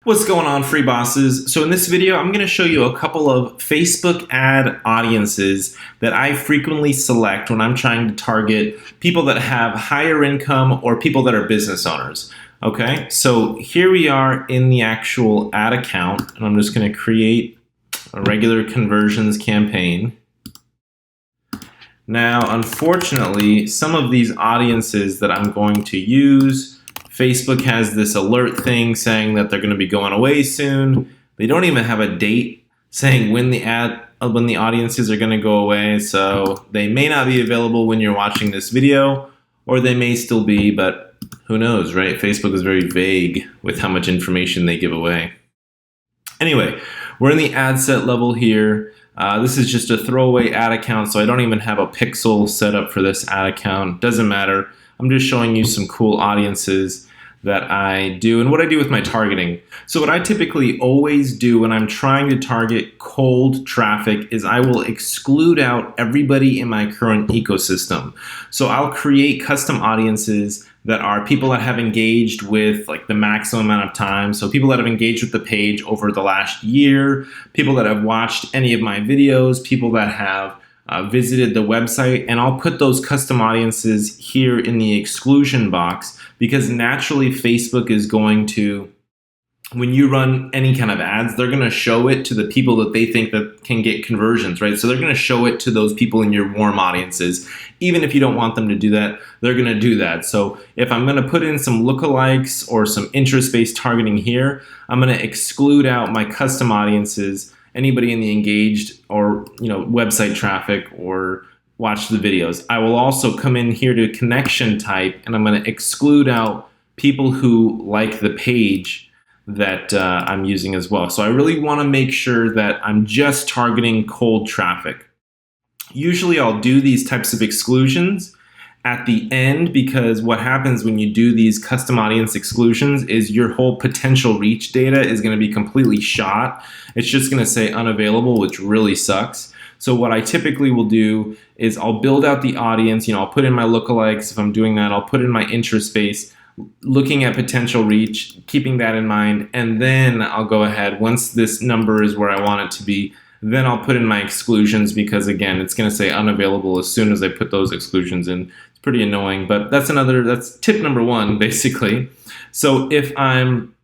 What's going on, free bosses? So in this video, I'm going to show you a couple of Facebook ad audiences that I frequently select when I'm trying to target people that have higher income or people that are business owners. Okay, so here we are in the actual ad account, and I'm just going to create a regular conversions campaign. Now, unfortunately, some of these audiences that I'm going to use, Facebook has this alert thing saying that they're going to be going away soon. They don't even have a date saying when the audiences are going to go away, so they may not be available when you're watching this video, or they may still be, but who knows, right? Facebook is very vague with how much information they give away. Anyway, we're in the ad set level here. This is just a throwaway ad account, so I don't even have a pixel set up for this ad account. Doesn't matter. I'm just showing you some cool audiences that I do and what I do with my targeting. So what I typically always do when I'm trying to target cold traffic is I will exclude out everybody in my current ecosystem. So I'll create custom audiences that are people that have engaged with like the maximum amount of time. So people that have engaged with the page over the last year, people that have watched any of my videos, people that have visited the website, and I'll put those custom audiences here in the exclusion box because naturally Facebook is going to, when you run any kind of ads, they're going to show it to the people that they think that can get conversions, right? So they're going to show it to those people in your warm audiences. Even if you don't want them to do that, they're going to do that. So if I'm going to put in some lookalikes or some interest-based targeting here, I'm going to exclude out my custom audiences, anybody in the engaged or website traffic or watch the videos. I will also come in here to connection type, and I'm going to exclude out people who like the page that I'm using as well. So I really want to make sure that I'm just targeting cold traffic. Usually I'll do these types of exclusions at the end because what happens when you do these custom audience exclusions is your whole potential reach data is going to be completely shot. It's just going to say unavailable, which really sucks. So what I typically will do is I'll build out the audience, I'll put in my lookalikes. If I'm doing that, I'll put in my interest base, looking at potential reach, keeping that in mind, and then I'll go ahead, once this number is where I want it to be, then I'll put in my exclusions because again, it's going to say unavailable as soon as I put those exclusions in. It's pretty annoying, but that's tip number one, basically. So if I'm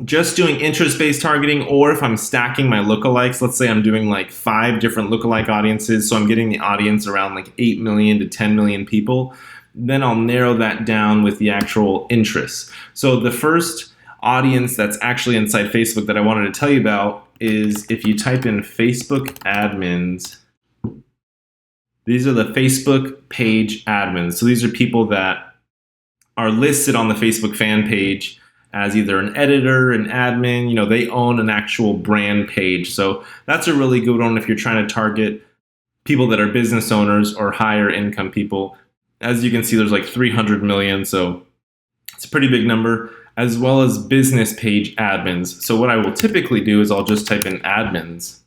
just doing interest-based targeting, or if I'm stacking my lookalikes, let's say I'm doing like 5 different lookalike audiences, so I'm getting the audience around like 8 million to 10 million people, then I'll narrow that down with the actual interests. So the first audience that's actually inside Facebook that I wanted to tell you about is if you type in Facebook admins. These are the Facebook page admins. So these are people that are listed on the Facebook fan page as either an editor, an admin, they own an actual brand page. So that's a really good one if you're trying to target people that are business owners or higher income people. As you can see, there's like 300 million, so it's a pretty big number, as well as business page admins. So what I will typically do is I'll just type in admins,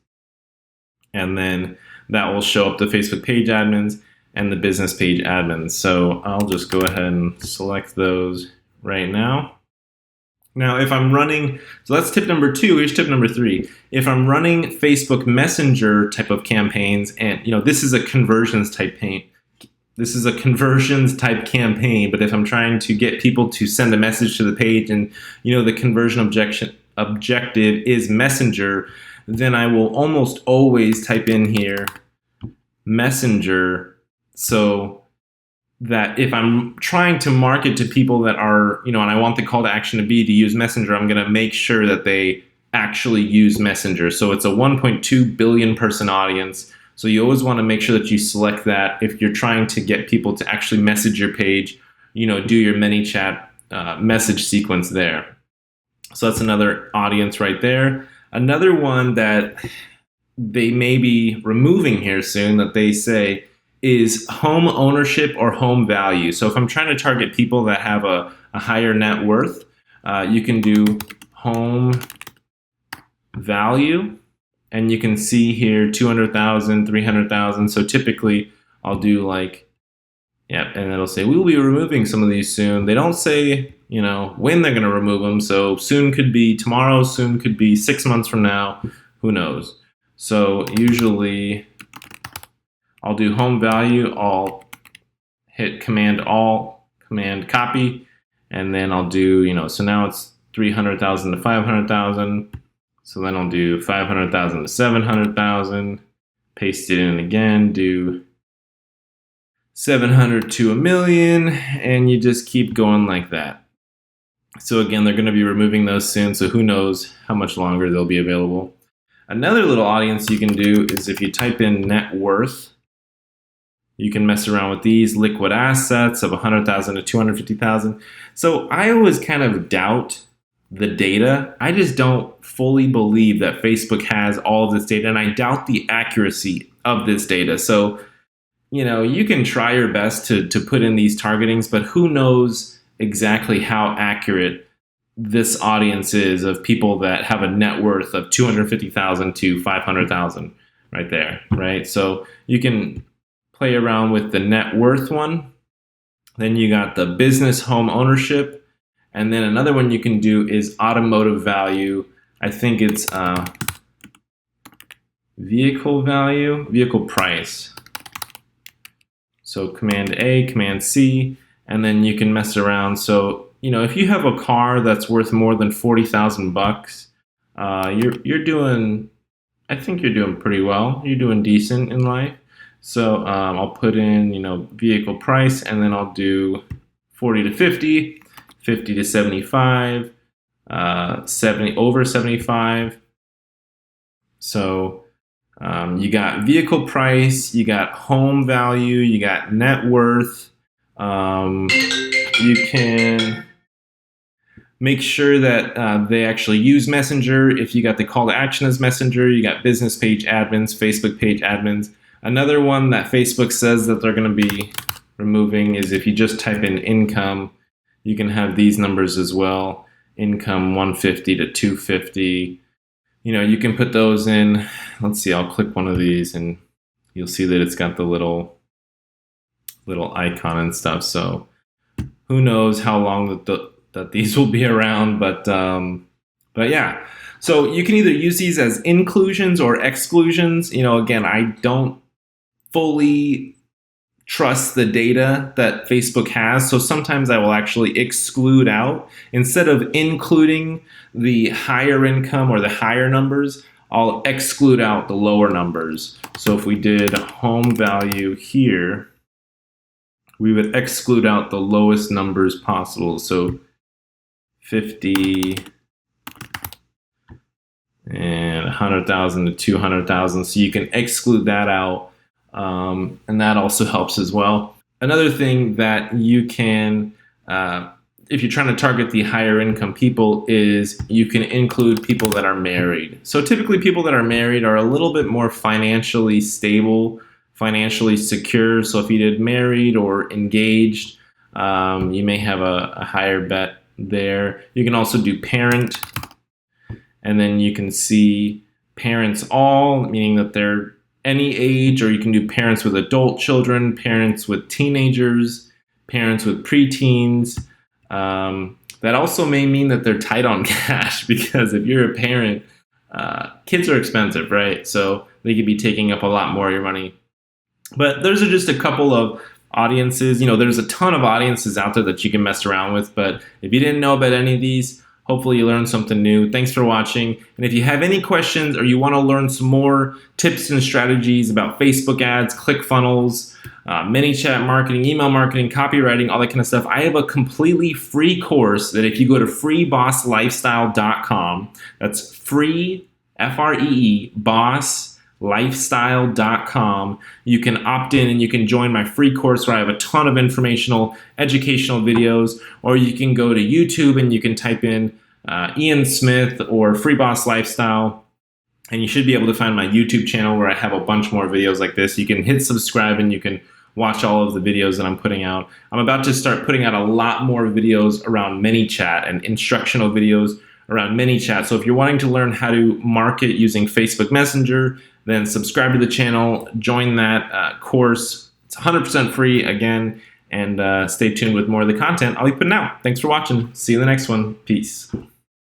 and then that will show up the Facebook page admins and the business page admins. So I'll just go ahead and select those right now. Now, if I'm running, so that's tip number 2, here's tip number 3. If I'm running Facebook Messenger type of campaigns, and this is a conversions type campaign, but if I'm trying to get people to send a message to the page and the conversion objective is Messenger, then I will almost always type in here Messenger, so that if I'm trying to market to people that are, and I want the call to action to be to use Messenger, I'm going to make sure that they actually use Messenger. So it's a 1.2 billion person audience. So you always want to make sure that you select that if you're trying to get people to actually message your page, do your ManyChat message sequence there. So that's another audience right there. Another one that they may be removing here soon that they say is home ownership or home value. So if I'm trying to target people that have a higher net worth, you can do home value, and you can see here 200,000, 300,000. So typically I'll do like Yep, and it'll say, we will be removing some of these soon. They don't say, when they're going to remove them. So soon could be tomorrow, soon could be 6 months from now. Who knows? So usually I'll do home value. I'll hit Command copy, and then I'll do, so now it's 300,000 to 500,000. So then I'll do 500,000 to 700,000. Paste it in again, do 700 to 1,000,000, and you just keep going like that. So again, they're going to be removing those soon, so who knows how much longer they'll be available. Another little audience you can do is if you type in net worth, you can mess around with these liquid assets of 100,000 to 250,000. So I always kind of doubt the data. I just don't fully believe that Facebook has all of this data, and I doubt the accuracy of this data. So you can try your best to put in these targetings, but who knows exactly how accurate this audience is of people that have a net worth of 250,000 to 500,000 right there, right? So you can play around with the net worth one. Then you got the business home ownership. And then another one you can do is automotive value. I think it's vehicle price. So Command A, Command C, and then you can mess around. So, if you have a car that's worth more than 40,000 bucks, you're doing, I think you're doing pretty well. You're doing decent in life. So I'll put in, vehicle price, and then I'll do 40 to 50, 50 to 75, 70 over 75. So you got vehicle price, you got home value, you got net worth. You can make sure that they actually use Messenger. If you got the call to action as Messenger, you got business page admins, Facebook page admins. Another one that Facebook says that they're going to be removing is if you just type in income, you can have these numbers as well. Income 150 to 250. You can put those in. Let's see, I'll click one of these and you'll see that it's got the little icon and stuff. So who knows how long that these will be around, but yeah. So you can either use these as inclusions or exclusions. Again, I don't fully trust the data that Facebook has. So sometimes I will actually exclude out. Instead of including the higher income or the higher numbers, I'll exclude out the lower numbers. So if we did home value here, we would exclude out the lowest numbers possible. So 50 and 100,000 to 200,000. So you can exclude that out. And that also helps as well. Another thing that you can, if you're trying to target the higher income people, is you can include people that are married. So typically people that are married are a little bit more financially stable, financially secure. So if you did married or engaged, you may have a higher bet there. You can also do parent, and then you can see parents all, meaning that they're any age, or you can do parents with adult children, parents with teenagers, parents with preteens. That also may mean that they're tight on cash, because if you're a parent, kids are expensive, right? So they could be taking up a lot more of your money. But those are just a couple of audiences. There's a ton of audiences out there that you can mess around with. But if you didn't know about any of these, hopefully you learned something new. Thanks for watching. And if you have any questions or you want to learn some more tips and strategies about Facebook ads, ClickFunnels, ManyChat marketing, email marketing, copywriting, all that kind of stuff, I have a completely free course that if you go to freebosslifestyle.com, that's free, F-R-E-E, bosslifestyle.com, you can opt in and you can join my free course where I have a ton of informational, educational videos, or you can go to YouTube and you can type in Ian Smith or Free Boss Lifestyle, and you should be able to find my YouTube channel where I have a bunch more videos like this. You can hit subscribe and you can watch all of the videos that I'm putting out. I'm about to start putting out a lot more videos around ManyChat and instructional videos around ManyChat. So if you're wanting to learn how to market using Facebook Messenger, then subscribe to the channel, join that course. It's 100% free again, and stay tuned with more of the content I'll be putting out. Thanks for watching. See you in the next one. Peace.